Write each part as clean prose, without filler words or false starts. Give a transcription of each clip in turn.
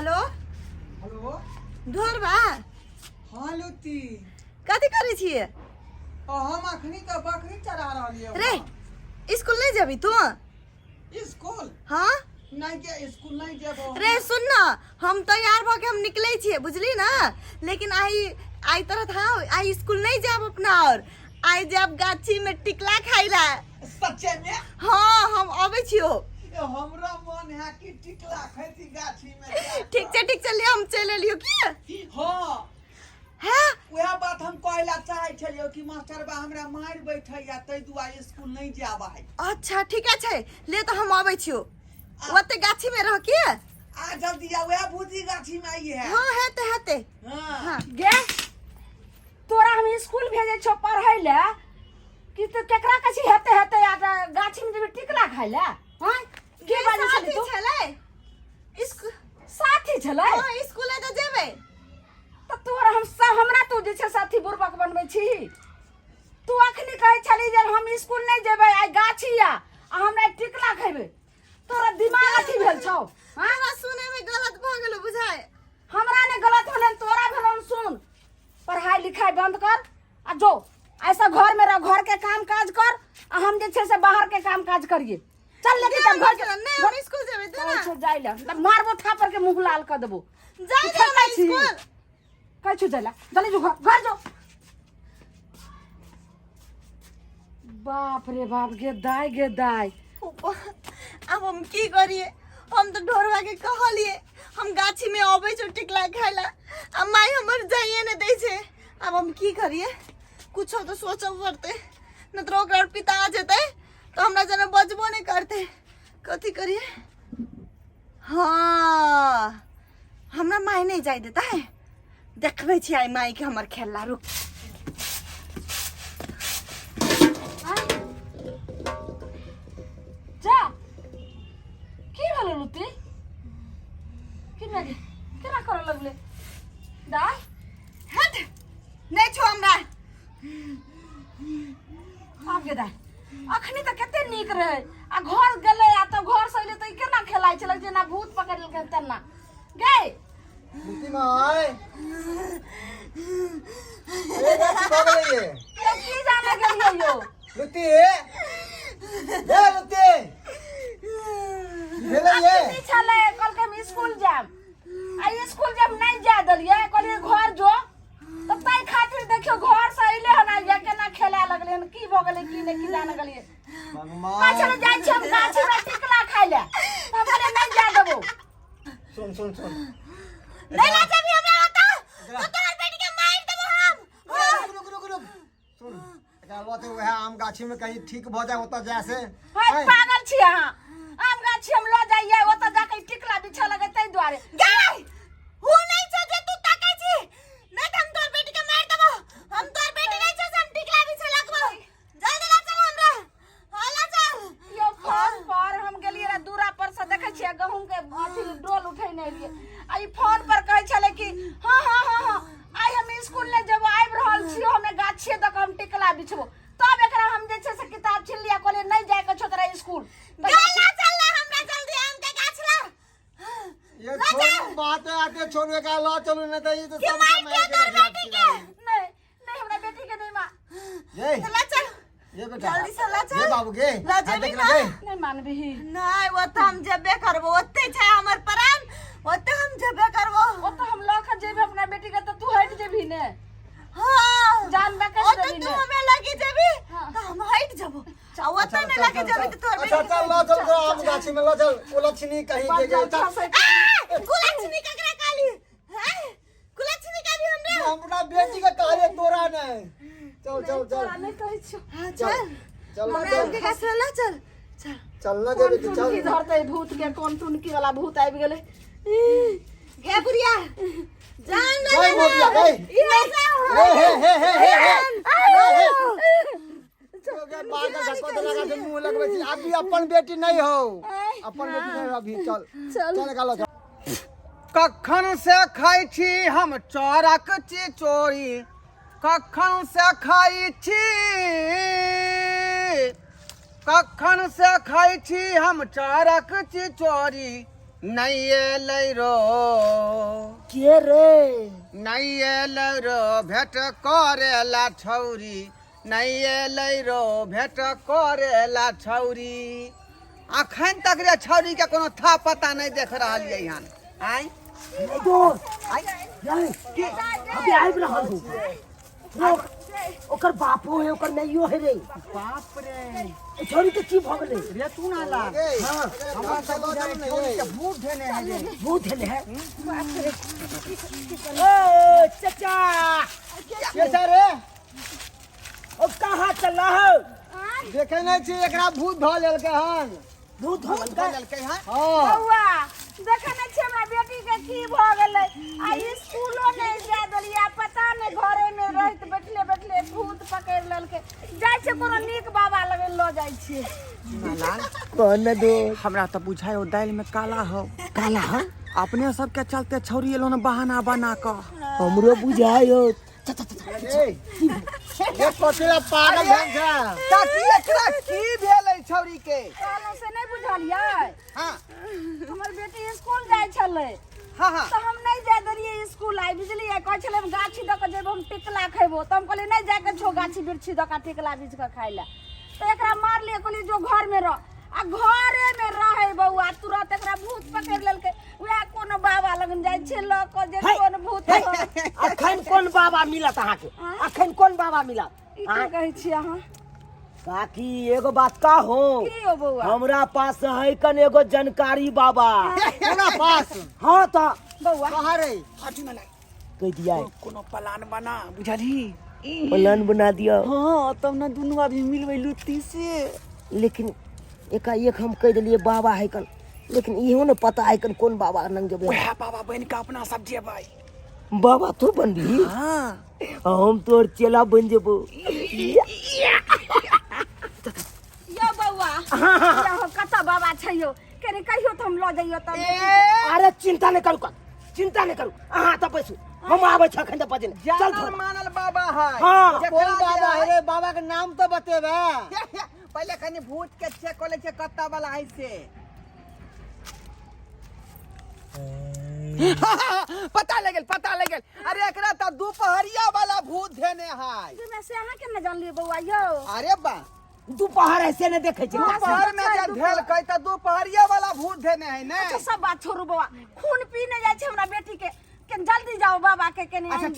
Hello hello ढोर बा हाँ लुती कथी करे छिए? हम अखनी तो बकरी चरा रही रे स्कूल नहीं जाबी तू? स्कूल हाँ नहीं के स्कूल नहीं जेबो रे सुन ना, हम तैयार भ के हम निकले छिए बुझली ना, लेकिन आई तरह था आई स्कूल नहीं जाब अपना और आई जाब गाछी में टिकला खाइला। सच्चे में हाँ हम आवे छियो। हमरा मन है कि टिकला खेती गाछी में ठीक चलिए हम चले लियो की। हाँ है वह बात हम कहला चाहे छलियो कि मास्टर बा हमरा मार बैठैया तै दुआरे स्कूल नहीं जाबै। अच्छा ठीक है ले तो हम आवे छियो ओते गाछी में रह के आ जल्दी आ वह बूजी गाछी में आई है। हाँ हेते हां गे तोरा हम स्कूल भेजे छो पढ़ै ले कि तो केकरा कछि हेते आ गाछी में जेबे टिकला खाइ ले। हां के बाजे छली तू? छले साथी छलै। हां स्कूल तो जेबे त तोरा हमरा तू जे छै साथी बुरबक बनबै छी। तू अखनी कहै छली जे हम स्कूल नहीं जेबे आ गाछी आ हमरा टिकला खैबे। तोरा दिमाग अथी भेल छौ? हां हमरा सुने में गलत भ गेलो बुझाय। हमरा ने गलत होलन तोरा भेलन। सुन पढ़ाई लिखाई बंद कर आ जो ऐसा घर में रह, घर के काम काज कर आ हम जे छै से बाहर के काम काज करिए। चल लेके तब घर के नहीं हम स्कूल जेबे दे ना। छो जाई ले तब मारबो थापर के मुंह लाल कर देबो। जाई ना स्कूल कह छु जाला जल्दी जो घर जो। बाप रे बाप गे दाई अब हम की करिए? हम तो ढोरवा के कहलिए हम गाछी में आवे छो टिकला खाइला, अब माई हमर जाइए न दै छे। अब हम की करिए? कुछ तो सोचो पड़ते, न तो ओकर पिता आ जेते तो हमरा जना बचबो नहीं करते। कथी करिए? हाँ हमरा माई नहीं जाय देता है। देखबे छी आई माई के हमर खेला। रुक जा की भेल लुती? की लगे केना कर लगले दाई? हट नहीं छो हमरा। आगे दाई अखनी त कते नीक रहे आ घर गेले आ त घर से अइले त केना खेलाइ छले जेना भूत पकड़ लेलकै तेना। गे लुती माय ए गाछी भ गेलै ये तो की जाने गेलियो यो लुती ए लुती भेलै ये अखनी छले कल के हम स्कूल जाम आ स्कूल जब नहीं जा दलिए कहलिए घर जो तब ताई खातिर देखियो घर से अइले हना या केना खेला लगले हन की भ गेलै की नहीं की जाने गेलिए। का चले जाय छी हम गाछी में टिकला खाइ ले त हमरे नहीं जा देबो। सुन नहीं ला जब हमरा बता तो तोहर बेटी के मार देबो हम। रुक सुन एकरा लते वह आम गाछी में कहीं ठीक भ जाए ओता जाए से। हाय पागल छी अहाँ। आम गाछी हम ल जाइए ओता जाके टिकला बिछा लगे तै द्वारे। गाय हु नहीं छ जे तू ताकै छी, नहीं त हम तोहर बेटी के मार देबो। हम तोहर बेटी नहीं छ हम टिकला बिछा लगबो। जल्दी ला चल हमरा हाला चल। यो फोन पर हम गेलिए रे दूरा पर से देखे छिए गहूम के अथी डोल उठै नै लिए आ ई फोन पर कहै छले कि हां आई हम स्कूल ले जब आइब रहल छियो हमे गाछिए तक हम टिकला बिछबो। तब एकरा हम जे छै से किताब छीन लिया कहले नहीं जाय के छो तोरा स्कूल। गाय ला चल ना हमरा जल्दी आम के गाछ ला। ये छोड़ बात आते छोड़वे का ला चलो न त ई तो सब मार के तोहर बेटी के। नहीं हमरा बेटी के नहीं मां। ये ला चल ये बेटा जल्दी से ला चल। ये बाबू के ला जल्दी ना। नहीं मानबी नहीं वो तो हम जबे करबो ओते छै हमर प्राण ओते हम जबे करबो। ओ तो हम लख जेबे अपना बेटी के त तू हट जेबी ने। हां जान बा ओ कैसे तो तू हमें लगी जबी तो हम हट जबो। ओते नहीं लगे जबी तो तोहर अच्छा चल ला चल आम गाछी में ला चल उलछनी कहीं के गए कुलछनी ककरा काली हैं? कुलछनी काली हमरे हमरा बेटी का काले तोरा नहीं। चल नहीं कहै छो। हां चल हमरा के गाछ ला चल ना दे बेटी की चल धरते भूत के कौन टुनकी वाला भूत आबि गेले। गे बुढ़िया जान ले गई मोबिया गई ये हे बात का पता लगा से मुंह लगबै छी अभी अपन बेटी नहीं हो अपन बेटी नहीं अभी चल निकालो कखन से खाई छी हम चोरक चिचोरी कखन से खाई छी कखन से खाई छी हम चोरक चिचोरी नहीं एलै रो के रे नहीं एलै रो भेट करेला छौरी नहीं एलै रो भेट करेला छौरी अखन तक रे छौरी के कोनो था पता नहीं देख रहलियै हन आइ अभी आबि रहल हूँ ओकर बापो है ओकर नैयो है रे बाप रे छोरी के की भ गेलै रे तू ना ला हां हमरा सब बुझाइ छौरी के भूत धेने है रे भूत है ओ चाचा कैसा रे ओ कहां चला हो देखे नहीं छी एकरा भूत ध लेलकै हन भूत हो ध लेलकै हन हां बौआ देखे नहीं छे हमरा बेटी के की भ गेलै आ स्कूलो नहीं जा दलिया पता नहीं घरे में रहित बैठले बैठले भूत पकड़ लेलके जाय छे कोनो नीक बाबा लगे लो जाय छे नालाल कौन दो हमरा तो बुझाय ओ दाल में काला हो काला है अपने सब के चलते छौरी एलो न बहाना बना क हमरो बुझायो ये कोतला पागल भन छ ताकि एकरा की भेलै छौरी के कहलो से नहीं बुझलियै हां हमर बेटी स्कूल जाय छले हां हां तो हम नहीं जा दरिए स्कूल आई बिजली है कह छले हम गाछी द के जेबो हम टिकला खैबो तो हम कहले नहीं जाके छो गाछी बिरछी द का टिकला बीज के खाइला तो एकरा मार लिए कहली जो घर में रह आ घरे में रहे बौआ तुरंत एकरा भूत पकड़ लेलके उहे कोनो बाबा लगन जाय छे ल को जे कोन भूत हो अखन कौन बाबा मिलत अहाँ के अखन कौन बाबा मिलत ई की कहै छी अहाँ काकी एगो बात का हो की हो बौआ हमरा पास है कन एगो जानकारी बाबा हमरा पास हाँ तो बौआ कहां रे हाथी में लाई कह दिया कोनो प्लान बना बुझली प्लान बना दिया हां तब न दुनु आदमी मिलबै लुत्ती से लेकिन एकाएक हम कह दिलिए बाबा है कन लेकिन इहो न पता है कन कौन बाबा नंग जबे ओहे बाबा बन के अपना सब जेबै बाबा तू बनबी हां हम तोर चेला बन जेबो यो बौआ यो कता बाबा छै यो केरे कहियो त हम ल जाइयो त अरे चिंता नहीं करू चिंता नहीं करू अहाँ तो बैसू हम आबै छ अखन त बजे चल जानल मानल बाबा है हाँ। कौन बाबा है रे बाबा के नाम तो बतेबे पहले कनी भूत के चेक कर ले छे कत्ता वाला है से पता लगल अरे एकरा त दोपहरिया वाला भूत धेने है तुमे से अहाँ के न जानलिए बौआ यो अरे बा दोपहर ऐसे ने देखे छै दोपहर में जे धेल कई त दोपहरिया वाला भूत धेने है ने अच्छा सब बात छोड़ू बौआ खून पीने जाय छै हमरा बेटी के जल्दी जाओ बाबा के केने अच्छा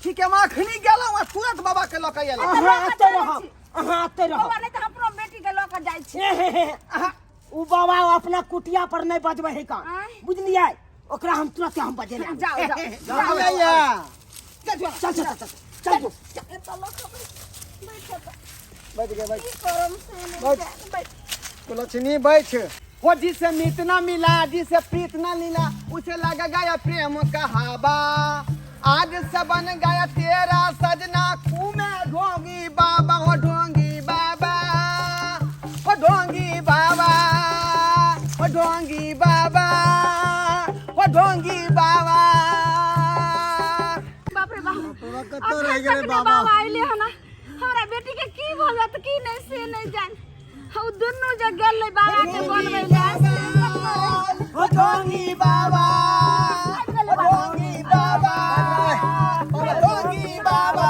ठीक है हम अखनी गेलौ तुरंत बाबा के लक एलौ अहाँ आते रहो बौआ नहीं त अपनो बेटी के ल के जाय छै उ बाबा अपना कुटिया पर नहीं बजबै है का बुझलियै ओकरा हम तुरंत हम बजे ले जाओ भैया चल बैठ कुलछनी बैठ वो जिसे मीत न मिला जिसे प्रीत न मिला उसे लग गया प्रेम का हवा आज से बन गया तेरा सजना में ढोंगी बाबा हो ढोंगी बाबा हो ढोंगी बाबा हो ढोंगी बाबा हो ढोंगी बाबा बाप रे बाप कतो रह गेले बाबा आइले हना हमरा बेटी के की भल जात की नहीं से नहीं जान हम दुनु जे गेल बाबा के बोलबै ले हो ढोंगी बाबा हो ढोंगी बाबा हो ढोंगी बाबा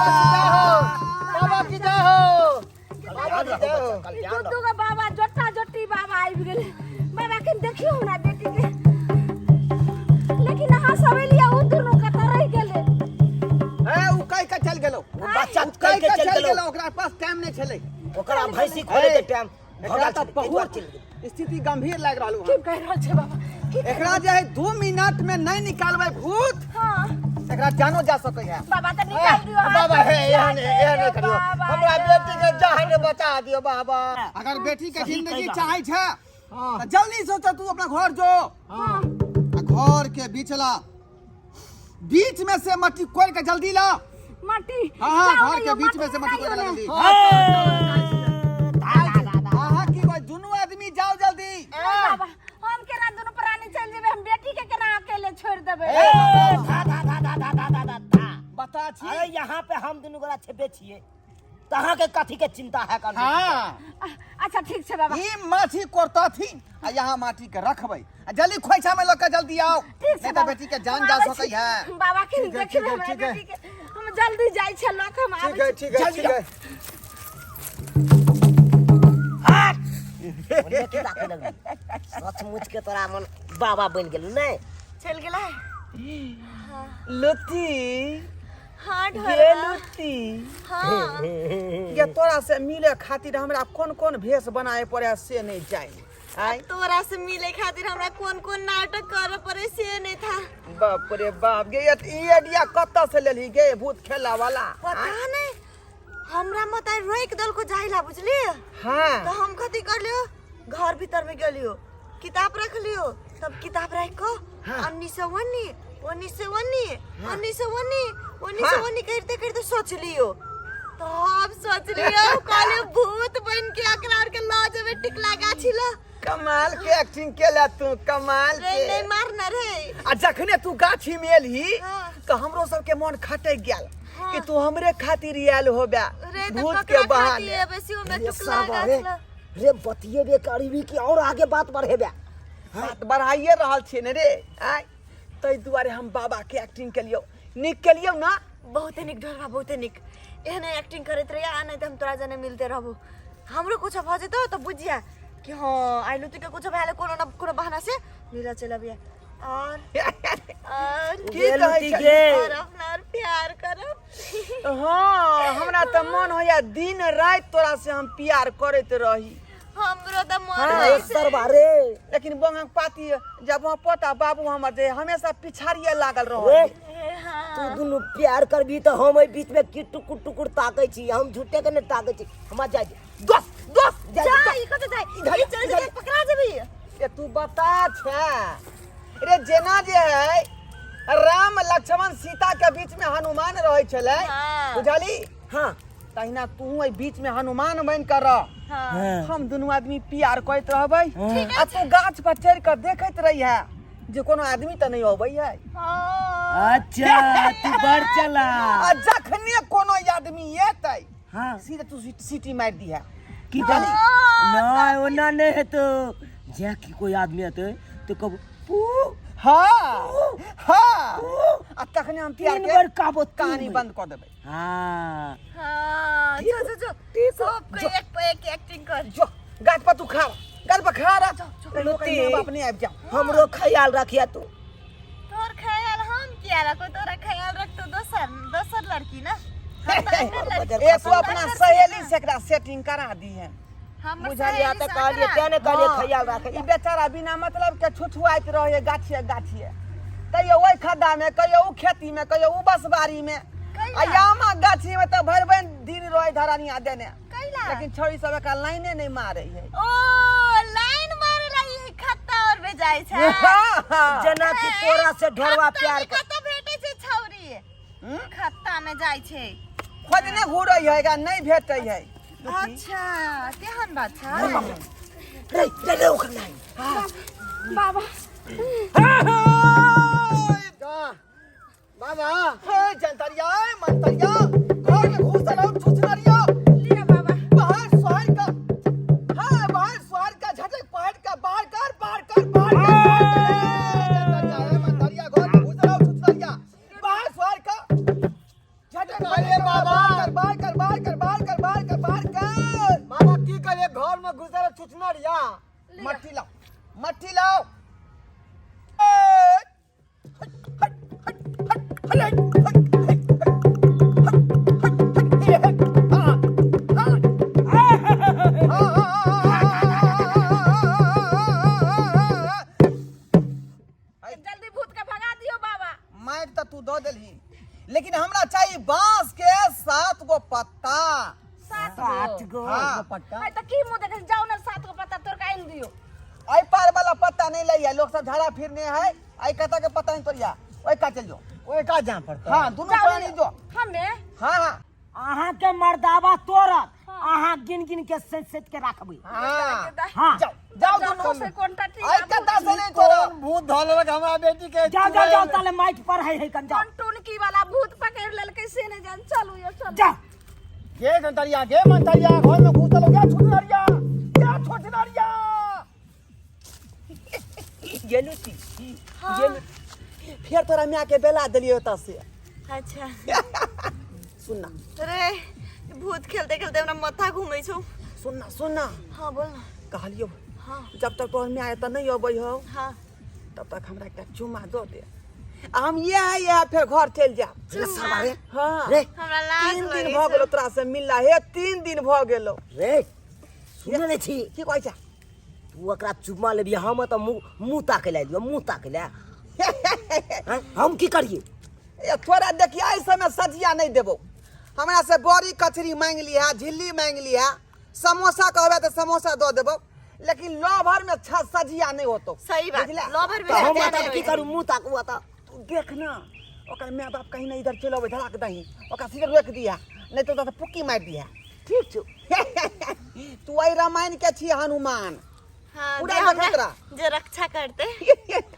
बाबा की जय हो बाबा की जय हो दुदू के बाबा जोटा जोटी बाबा आबि गेल बाबा के देखियो हमरा बेटी के लेकिन अहाँ सब लिया उ दुनु के त रह गेले उ कई के चल गेलो बच्चा कह के चल गेलो ओकरा पास टाइम नहीं छले ओकरा भैंसी खोले के टाइम एकरा त बहुत स्थिति गंभीर लाग रहल की कह रहल छै बाबा एकरा जे है 2 मिनट में नहीं निकालबै भूत हां एकरा जानो जा सकै है बाबा त निकाल दियो बाबा है एहन करियो हमरा बेटी के जान बचा दियो बाबा अगर बेटी के जिंदगी चाहे छै त जल्दी सोच तू अपना घर जो घर के बीच में से मट्टी कोड़ के जल्दी ला माटी हां घर के बीच में से मट्टी कोड़ के जल्दी हां की कोई दुनु आदमी जाओ जल्दी बाबा हम केना दुनु प्राणी चल जेबे हम बेटी के केना अकेले छोड़ देबे धा बता छी अरे यहाँ पे हम दुनू गोरा छेबे छिए तहां के कथी के चिंता है कर हाँ अच्छा ठीक छे बाबा ई माटी कोरता थी आ यहाँ माटी के रखबै आ जल्दी खोइछा में लके जल्दी आओ ठीक छे नहीं तो बेटी के जान जा सकै है बाबा के ठीक है, देखिए ठीक है, हमरा ठीक है। बेटी के हम जल्दी जाई छे लख हम ठीक है आबै ठीक है ठीक है बोले की ताके लगली सचमुच के तोरा मन बाबा बन गेल नहीं चल गेला लुती हाँ ये ढोरवा लुती हाँ ये तोरा से मिले खातिर हमरा कौन कौन भेष बनाए पड़े से नहीं जाए आई तोरा से मिले खातिर हमरा कौन कौन नाटक करे पड़े से नहीं था बाप रे बाप गे ई आइडिया कत्ता से लेली गे भूत खेला वाला पता नहीं हमरा मत रोक दल को जाइला बुझली हाँ तो हम कथी कर लियो घर भीतर में गेलियो किताब रख लियो तब किताब रख को 1919 करते करते सोच लियो तो हम सोच लियो काले भूत बन के अकरार के लाज में टिकला गाछिला कमाल के एक्टिंग केला तू कमाल रे के नहीं मारना रे आ जखने तू गाछी में एलही हाँ। तो हमरो सबके मन खटक गेल हाँ। कि तू हमरे खातिर आयल होबे रे तो भूत ककरा के बहाने खाती है बेसी में रे टुकला साबा रे गाछला रे बतिए बे करीबी की और आगे बात बढ़ेबे हाथ बढ़ाइए रहल छियै ने रे आय तै दुआरे हम बाबा के एक्टिंग केलियो निक केलियो ना बहुत निक ढोलबा बहुत निक एहने एक्टिंग करत रहिया आ नहीं तो हम तोरा जने मिलते रहबो हमरो कुछ भ जेतो तो बुझिया कि हां आइलु के कुछ भेले कोनो न कोनो बहाना से मिला चला बिया और की गे कहै लुटी छै गे और अपना और प्यार करो हाँ हमरा त मन होया दिन रात तोरा से हम प्यार करैत रही हमरो तो मन हाँ है से सरबा रे लेकिन बंगक पाती जब वहाँ पोता बाबू हमर जे हमेशा पिछाड़िए लागल रे रह तू दुनु प्यार करबी तो हम ए बीच में की टुकुर टुकुर ताकै छी हम झूठे के नहीं ताकै छी हम जाय दोस्त दोस्त जा ई कत जाय ई चल के पकड़ा जेबी ये तू बता छे रे जेना जे है राम लक्ष्मण सीता के बीच में हनुमान रहे छले हाँ। बुझली हां तहिना तू ए बीच में हनुमान बन कर रह हां हम दोनों आदमी प्यार करत रहबै आ तू गाछ पर चढ़ कर देखैत रही है जे कोनो आदमी त नहीं अबै है हां अच्छा तू बढ़ चला आ जखने कोनो आदमी एतै हां सीधे तू सीटी मार दी है की जानी नहीं ओना नहीं है तो जे की कोई आदमी आते तो कब हाँ हाँ आ तखने हम प्यार तीन के बार काबो कहानी बंद कर देबै हां हां जो सब को एक पे एक एक्टिंग कर जो गाछ पर तू खा गाछ पर खा रहा लुटी। अपने आबि जा हमरो ख्याल रखिया तू तोर ख्याल हम किया रखो तोरा ख्याल रख तो दोसर लड़की ना हम तो अंदर लड़की ए तू अपना सहेली से एकरा सेटिंग करा दी है हम बुझलिया त कहलिए तेने कहलिए ख्याल रखे ई बेचारा बिना मतलब के छुछुआइत रहे गाछिए गाछिए कहियो ओइ खड्डा में कहियो उ खेती में कहियो उ बसबारी में आ यामा गाछी में त भर भर दिन रहे धरानिया देने कैला लेकिन छोरी सब का लाइने नहीं मारे है ओ लाइन मारे लाई है खत्ता और बेजाय छै जना की तोरा से ढोरवा प्यार कर कत भेटे छै छौरी खत्ता में जाय छै खोजने घूरै है गा नहीं भेटै है अच्छा केहन बात छै रे रे रे ओखर नहीं बाबा बाबा हे जनतरिया मंतरिया घर में घुस चलो छुछनरिया लिया बाबा बाहर शहर का हां बाहर शहर का झटक पहाड़ का बाहर कर जनतरिया है मंतरिया घर में घुस चलो छुछनरिया बाहर शहर का झटक अरे बाबा बाहर कर बाबा की करे घर में घुस चलो छुछनरिया मट्टी लाओ जल्दी भूत के भगा दियो बाबा माइट त तू दो देलही लेकिन हमरा चाहिए बांस के 7 गो पत्ता 7 गो हाँ। पट्टा है त की मुंह देखे जाओ ना 7 को पत्ता तोर काइन दियो आई पार वाला पत्ता नहीं लइया लोग सब झाड़ा फिरने है आई कता के पत्ता नहीं तोरिया ओए का चल जो ओए का जा पड़ता हां दोनों प्राणी जो हमें हां अहाँ के मर्दावा तोरत अहाँ गिन गिन के सेट के राखबी हां हां जाओ दोनों से कोनटा ठीक आई कता से नहीं तोरो भूत धोलक हमरा बेटी के जाओ ताले माइट पर है कन जाओ टुनकी वाला भूत पकड़ लेल कैसे ने जान चलू ये चल जा गे गंतरिया गे मंतरिया घर में घुसल गया छुटरिया क्या छुटरिया गेलुती फिर तोरा मैं के बेला देलियो त से अच्छा सुनना अरे भूत खेलते खेलते हमरा माथा घूमै छौ। सुनना हाँ बोल ना। कहलियो हाँ जब तक तोहर में आए त नहीं अबै हो हाँ तब तक हमरा एकटा चुमा दो दे हम ये फिर घर चल जा रे हाँ रे हमरा लाज 3 दिन लगे भ गेलो तोरा से मिलला हे 3 दिन भ गेलो रे सुन ले छी की कहै छ तू ओकरा चुम्मा लेबी हम त मुंह ताके लियो मुंह ताके ले हम की करिए ए थोड़ा देखिए इस समय सजिया नहीं देबो हमरा से बड़ी कचरी मांग लिया झिल्ली मांग लिया समोसा कहबे तो समोसा दो देबो लेकिन लोभर में सजिया नहीं होतो सही बात बुझला? लोभर तो हम भी तब की करू मुंह ताकू त तू देख ना ओकर माँ बाप कहीं ना इधर चलो धड़ाक दही ओकर सीधे रोक दिया नहीं तो पुक्की मार दिया ठीक छ तू आई रामायण के छी हनुमान हाँ पूरा जे हमरा देखत रहा। जे रक्षा करते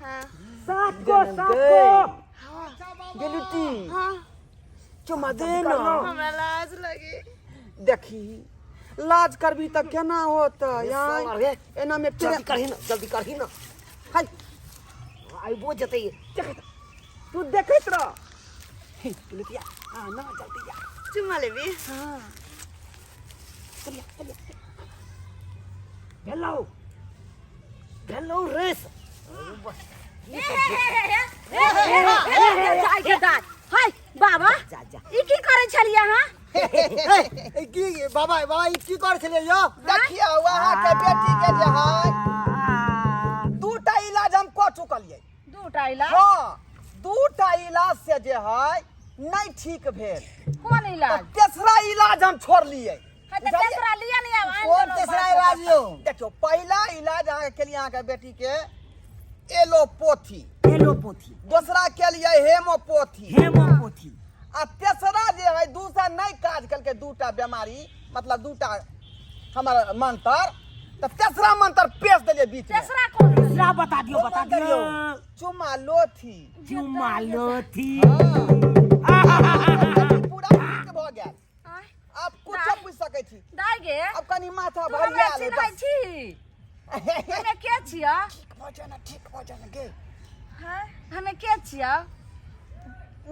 हाँ साको गेलुटी हाँ चुमा दे ना हमरा लाज लगे। देखी लाज करबी त केना होता यार एना में जल्दी करही ना हाय आई वो जते तू देखत रह गेलुटिया हां ना जल्दी जा चुम्मा लेबी हां हेलो रेस हाय बाबा जा जा ई की करे छलिए हां की बाबा बाबा ई की कर छले यो देखियो वहां के बेटी के जे है दूटा इलाज हम क चुकलिए दूटा इलाज हां दूटा इलाज से जे है नहीं ठीक भेल कौन इलाज तेसरा इलाज हम छोड़ लिए है तो तेसरा लिया नहीं अब आन कौन दोनों तेसरा बात इलाज यो देखियो पहला इलाज अहाँ के लिए अहाँ के बेटी के एलोपैथी हेलो पोथी दूसरा के लिए हेमोपैथी हेमोपोथी आ तेसरा जे है दूसरा नहीं काज करके दूटा बीमारी मतलब दूटा हमारा मंत्र तो तेसरा मंत्र पेश दिले बीच में तेसरा कौन है? दूसरा बता दियो चुमा लोथी चुम्मा लोथी पूरा ठीक भ गेल आय, आप कुछ पूछ सकै छी दाई गे अब कनी माथा तू भर हमरा गेल चिन्है छी हमे के छिया ठीक भजन गे हैं हमे के छिया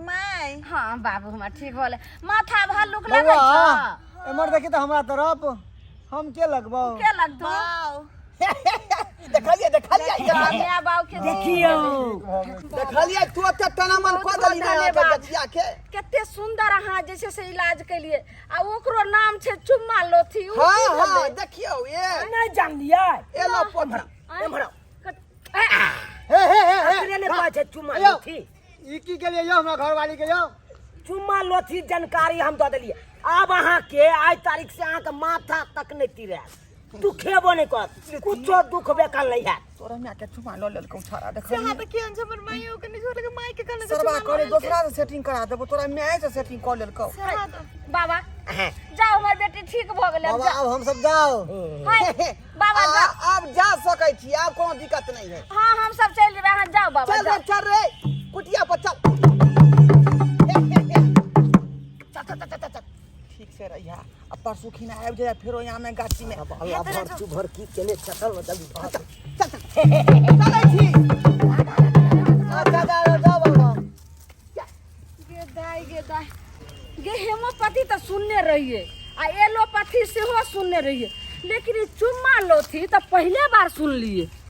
माय हां बाबू हमरा ठीक होले माथा भल्लुक लगै बउआ छ एमर देखी त हमरा तरफ हम के लगबो के लगतो वाओ देखलिए मियां बाबू के देखियो देखलिए तू त तना मन को दली ना के बचिया के कते सुंदर अहाँ जे छै से इलाज केलिए आ ओकरो नाम छै चुम्मा लोथी उ हां की हां भेलै? देखियो ये नहीं जान लिया एलोपैथी आय, एम्हरा हे अकरे ले पाछ चुम्मा अयो। लोथी ई की के लिए यो हमरा घरवाली के यो चुम्मा लोथी जानकारी हम दे देलिए अब अहाँ के आज तारीख से अहाँ के माथा तक नहीं तिरे दुखेबो नहीं करत कुछो दुख बेकल नहीं है तोरा में के चुमा ल लेल को छाड़ा से देखलिए हां पे के अंज हमर माई हो के नहीं छोड़ के माई के कने सरवा करे दूसरा से सेटिंग करा देबो तोरा में से सेटिंग कर लेल को बाबा जाओ हमर बेटी ठीक भ गेलै अब बाबा जाओ। अब हम सब जाओ हाय बाबा जाओ अब जा सकै छी अब कोनो दिक्कत नहीं है हां हम सब चल जेबै अहाँ जाओ बाबा चल जाओ। रे चल रे कुटिया पर चल चल ठीक से रहिया अब परसों खिना आबि जाए फेरो यहाँ में गाछी में अल्लाह भर तू भर की केने चटल जल्दी भाग चलै छी जा बाबा गे दाई गे हेमोपैथी तो सुनने रहिए आ एलोपैथी सेहो सुनने रहिए लेकिन ई चुम्मा लोथी तो पहले बार सुन लिए।